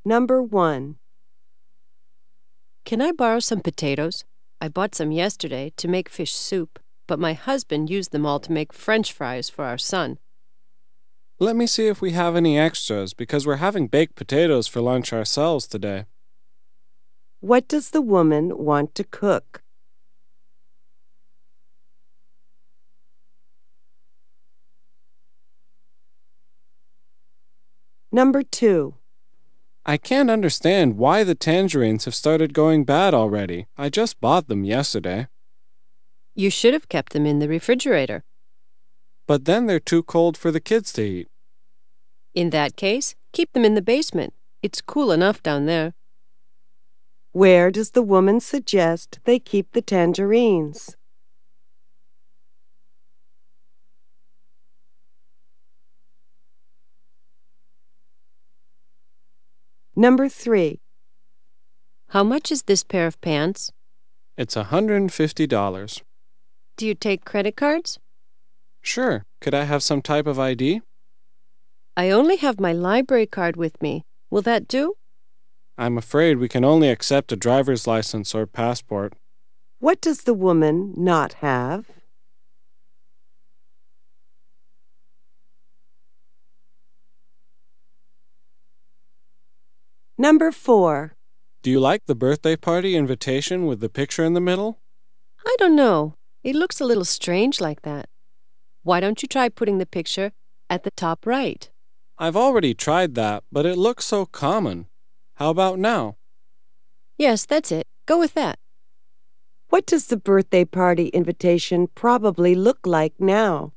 Number 1. Can I borrow some potatoes? I bought some yesterday to make fish soup, but my husband used them all to make French fries for our son. Let me see if we have any extras because we're having baked potatoes for lunch ourselves today. What does the woman want to cook? Number 2. I can't understand why the tangerines have started going bad already. I just bought them yesterday. You should have kept them in the refrigerator. But then they're too cold for the kids to eat. In that case, keep them in the basement. It's cool enough down there. Where does the woman suggest they keep the tangerines? Number 3. How much is this pair of pants? It's $150. Do you take credit cards? Sure. Could I have some type of ID? I only have my library card with me. Will that do? I'm afraid we can only accept a driver's license or passport. What does the woman not have? Number 4. Do you like the birthday party invitation with the picture in the middle? I don't know. It looks a little strange like that. Why don't you try putting the picture at the top right? I've already tried that, but it looks so common. How about now? Yes, that's it. Go with that. What does the birthday party invitation probably look like now?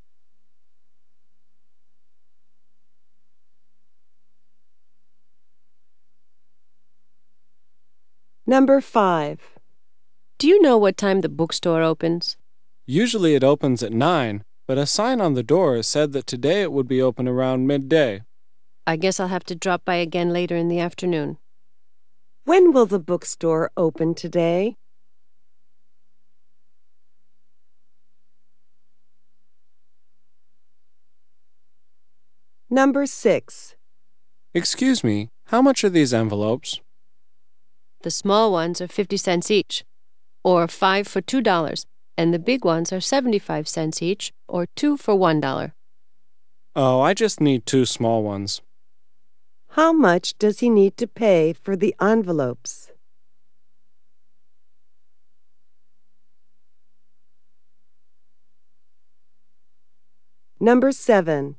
Number 5. Do you know what time the bookstore opens? Usually it opens at 9, but a sign on the door said that today it would be open around midday. I guess I'll have to drop by again later in the afternoon. When will the bookstore open today? Number 6. Excuse me, how much are these envelopes? The small ones are 50 cents each, or 5 for $2, and the big ones are 75 cents each, or 2 for $1. Oh, I just need 2 small ones. How much does he need to pay for the envelopes? Number 7.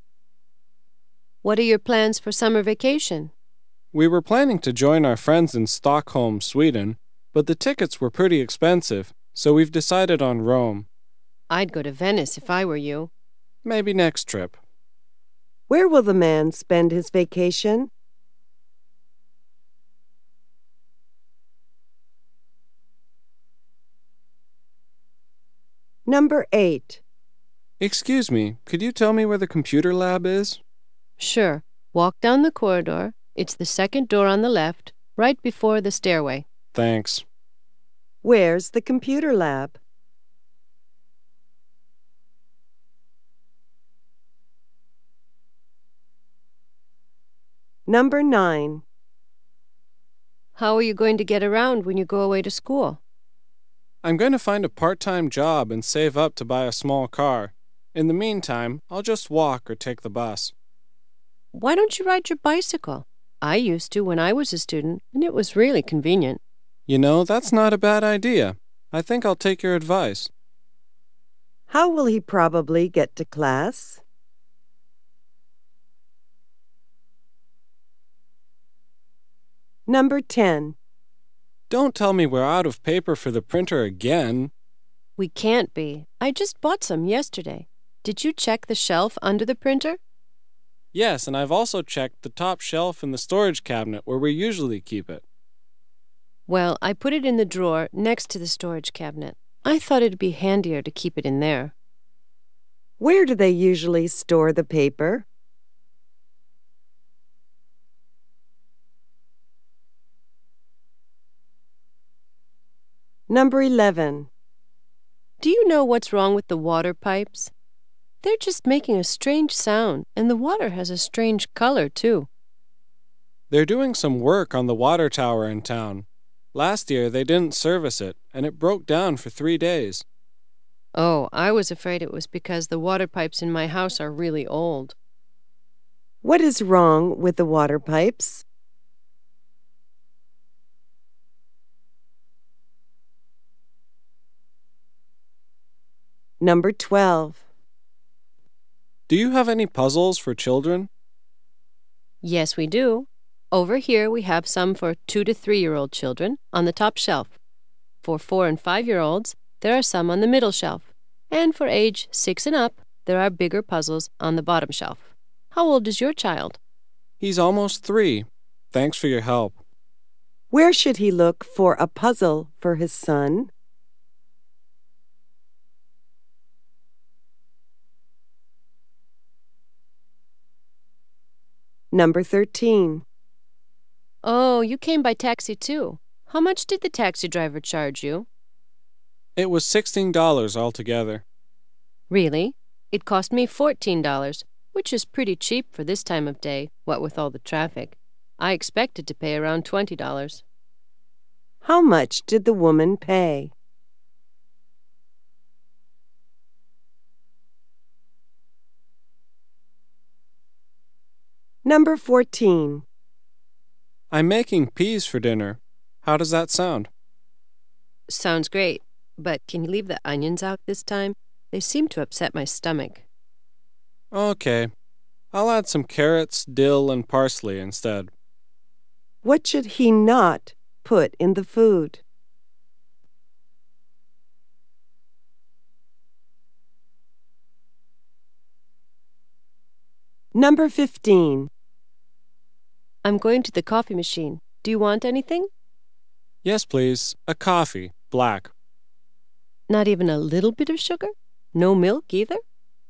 What are your plans for summer vacation? We were planning to join our friends in Stockholm, Sweden, but the tickets were pretty expensive, so we've decided on Rome. I'd go to Venice if I were you. Maybe next trip. Where will the man spend his vacation? Number 8. Excuse me, could you tell me where the computer lab is? Sure. Walk down the corridor. It's the second door on the left, right before the stairway. Thanks. Where's the computer lab? Number 9. How are you going to get around when you go away to school? I'm going to find a part-time job and save up to buy a small car. In the meantime, I'll just walk or take the bus. Why don't you ride your bicycle? I used to when I was a student, and it was really convenient. You know, that's not a bad idea. I think I'll take your advice. How will he probably get to class? Number 10. Don't tell me we're out of paper for the printer again. We can't be. I just bought some yesterday. Did you check the shelf under the printer? Yes, and I've also checked the top shelf in the storage cabinet where we usually keep it. Well, I put it in the drawer next to the storage cabinet. I thought it'd be handier to keep it in there. Where do they usually store the paper? Number 11. Do you know what's wrong with the water pipes? They're just making a strange sound, and the water has a strange color, too. They're doing some work on the water tower in town. Last year they didn't service it, and it broke down for 3 days. Oh, I was afraid it was because the water pipes in my house are really old. What is wrong with the water pipes? Number 12. Do you have any puzzles for children? Yes, we do. Over here we have some for 2 to 3-year-old children on the top shelf. For 4 and 5-year-olds, there are some on the middle shelf. And for age 6 and up, there are bigger puzzles on the bottom shelf. How old is your child? He's almost 3. Thanks for your help. Where should he look for a puzzle for his son? Number 13. Oh, you came by taxi too. How much did the taxi driver charge you? It was $16 altogether. Really? It cost me $14, which is pretty cheap for this time of day, what with all the traffic. I expected to pay around $20. How much did the woman pay? Number 14. I'm making peas for dinner. How does that sound? Sounds great, but can you leave the onions out this time? They seem to upset my stomach. Okay. I'll add some carrots, dill, and parsley instead. What should he not put in the food? Number 15. I'm going to the coffee machine. Do you want anything? Yes, please. A coffee, black. Not even a little bit of sugar? No milk either?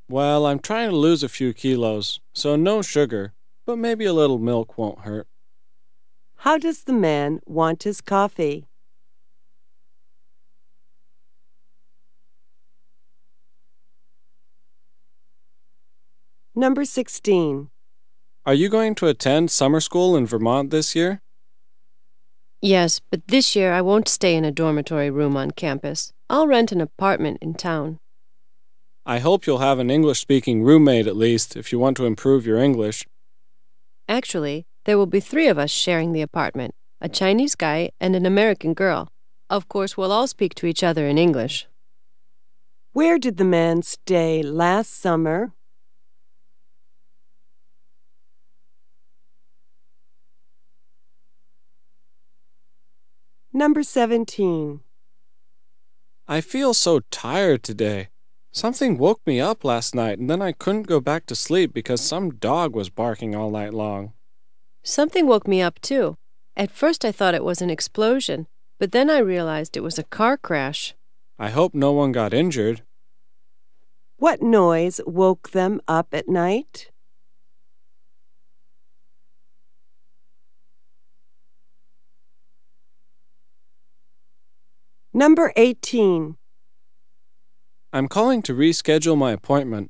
Well, I'm trying to lose a few kilos, so no sugar, but maybe a little milk won't hurt. How does the man want his coffee? Number 16. Are you going to attend summer school in Vermont this year? Yes, but this year I won't stay in a dormitory room on campus. I'll rent an apartment in town. I hope you'll have an English-speaking roommate at least if you want to improve your English. Actually, there will be 3 of us sharing the apartment, a Chinese guy and an American girl. Of course, we'll all speak to each other in English. Where did the man stay last summer? Number 17. I feel so tired today. Something woke me up last night and then I couldn't go back to sleep because some dog was barking all night long. Something woke me up too. At first I thought it was an explosion, but then I realized it was a car crash. I hope no one got injured. What noise woke them up at night? Number 18. I'm calling to reschedule my appointment.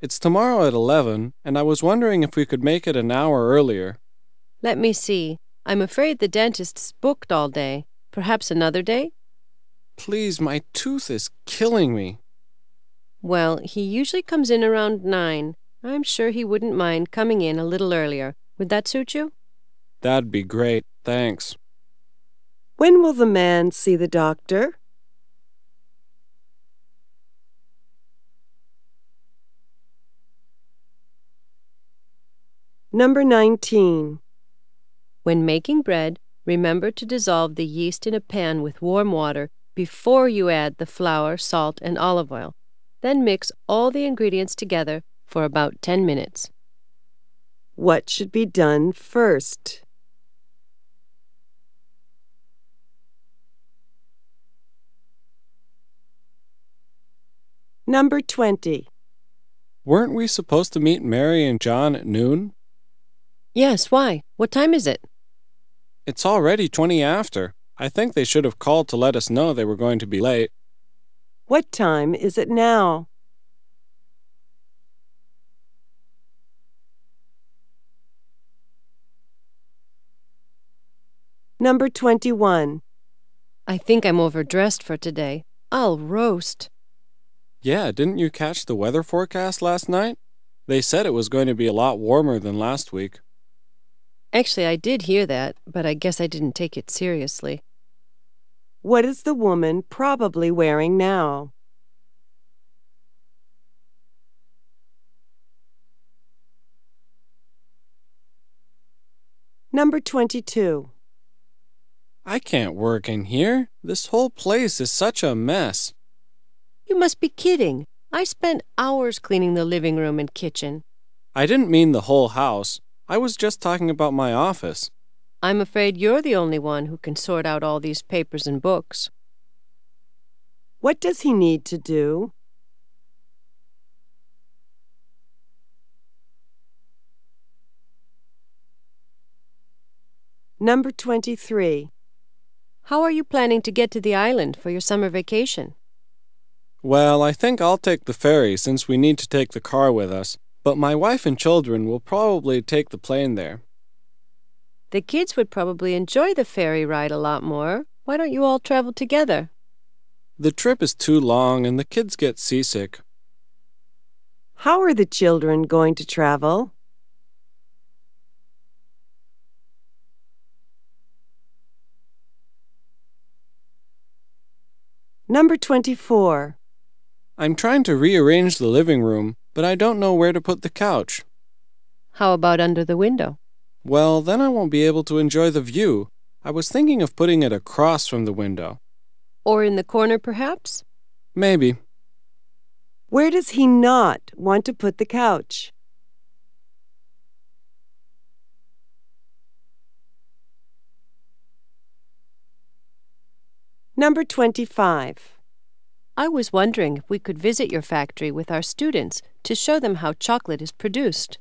It's tomorrow at 11, and I was wondering if we could make it an hour earlier. Let me see. I'm afraid the dentist's booked all day. Perhaps another day? Please, my tooth is killing me. Well, he usually comes in around 9. I'm sure he wouldn't mind coming in a little earlier. Would that suit you? That'd be great, thanks. When will the man see the doctor? Number 19. When making bread, remember to dissolve the yeast in a pan with warm water before you add the flour, salt, and olive oil. Then mix all the ingredients together for about 10 minutes. What should be done first? Number 20. Weren't we supposed to meet Mary and John at noon? Yes, why? What time is it? It's already 20 after. I think they should have called to let us know they were going to be late. What time is it now? Number 21. I think I'm overdressed for today. I'll roast. Yeah, didn't you catch the weather forecast last night? They said it was going to be a lot warmer than last week. Actually, I did hear that, but I guess I didn't take it seriously. What is the woman probably wearing now? Number 22. I can't work in here. This whole place is such a mess. You must be kidding. I spent hours cleaning the living room and kitchen. I didn't mean the whole house. I was just talking about my office. I'm afraid you're the only one who can sort out all these papers and books. What does he need to do? Number 23. How are you planning to get to the island for your summer vacation? Well, I think I'll take the ferry since we need to take the car with us, but my wife and children will probably take the plane there. The kids would probably enjoy the ferry ride a lot more. Why don't you all travel together? The trip is too long and the kids get seasick. How are the children going to travel? Number 24. I'm trying to rearrange the living room, but I don't know where to put the couch. How about under the window? Well, then I won't be able to enjoy the view. I was thinking of putting it across from the window. Or in the corner, perhaps? Maybe. Where does he not want to put the couch? Number 25. I was wondering if we could visit your factory with our students to show them how chocolate is produced.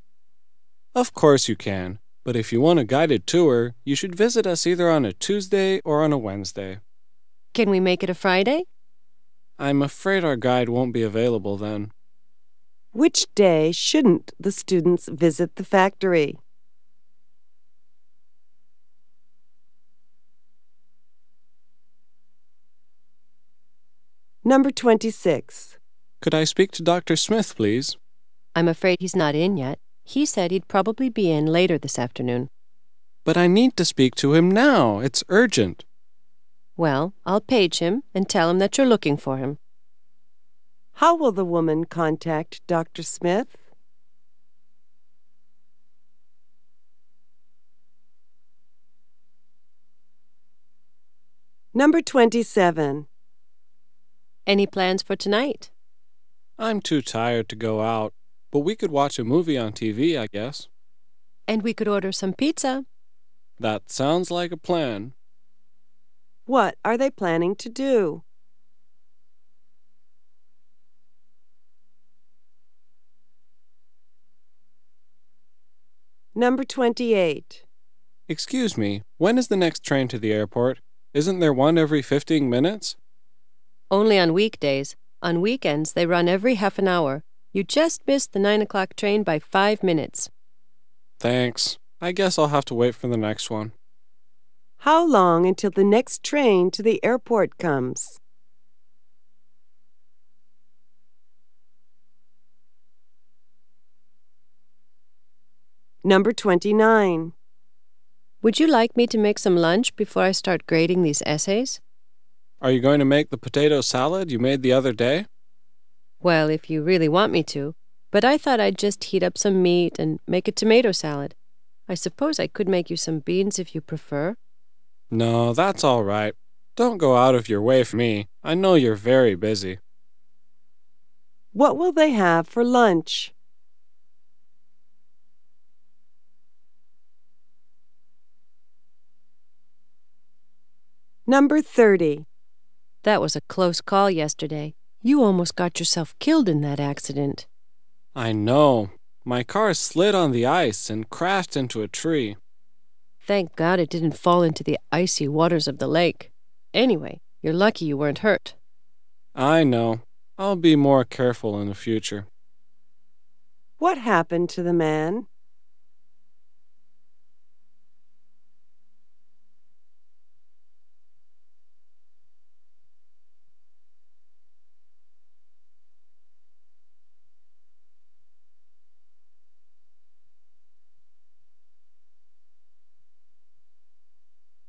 Of course you can, but if you want a guided tour, you should visit us either on a Tuesday or on a Wednesday. Can we make it a Friday? I'm afraid our guide won't be available then. Which day shouldn't the students visit the factory? Number 26. Could I speak to Dr. Smith, please? I'm afraid he's not in yet. He said he'd probably be in later this afternoon. But I need to speak to him now. It's urgent. Well, I'll page him and tell him that you're looking for him. How will the woman contact Dr. Smith? Number 27. Any plans for tonight? I'm too tired to go out, but we could watch a movie on TV, I guess. And we could order some pizza. That sounds like a plan. What are they planning to do? Number 28. Excuse me, when is the next train to the airport? Isn't there one every 15 minutes? Only on weekdays. On weekends, they run every half an hour. You just missed the 9 o'clock train by 5 minutes. Thanks. I guess I'll have to wait for the next one. How long until the next train to the airport comes? Number 29. Would you like me to make some lunch before I start grading these essays? Are you going to make the potato salad you made the other day? Well, if you really want me to, but I thought I'd just heat up some meat and make a tomato salad. I suppose I could make you some beans if you prefer. No, that's all right. Don't go out of your way for me. I know you're very busy. What will they have for lunch? Number 30. That was a close call yesterday. You almost got yourself killed in that accident. I know. My car slid on the ice and crashed into a tree. Thank God it didn't fall into the icy waters of the lake. Anyway, you're lucky you weren't hurt. I know. I'll be more careful in the future. What happened to the man?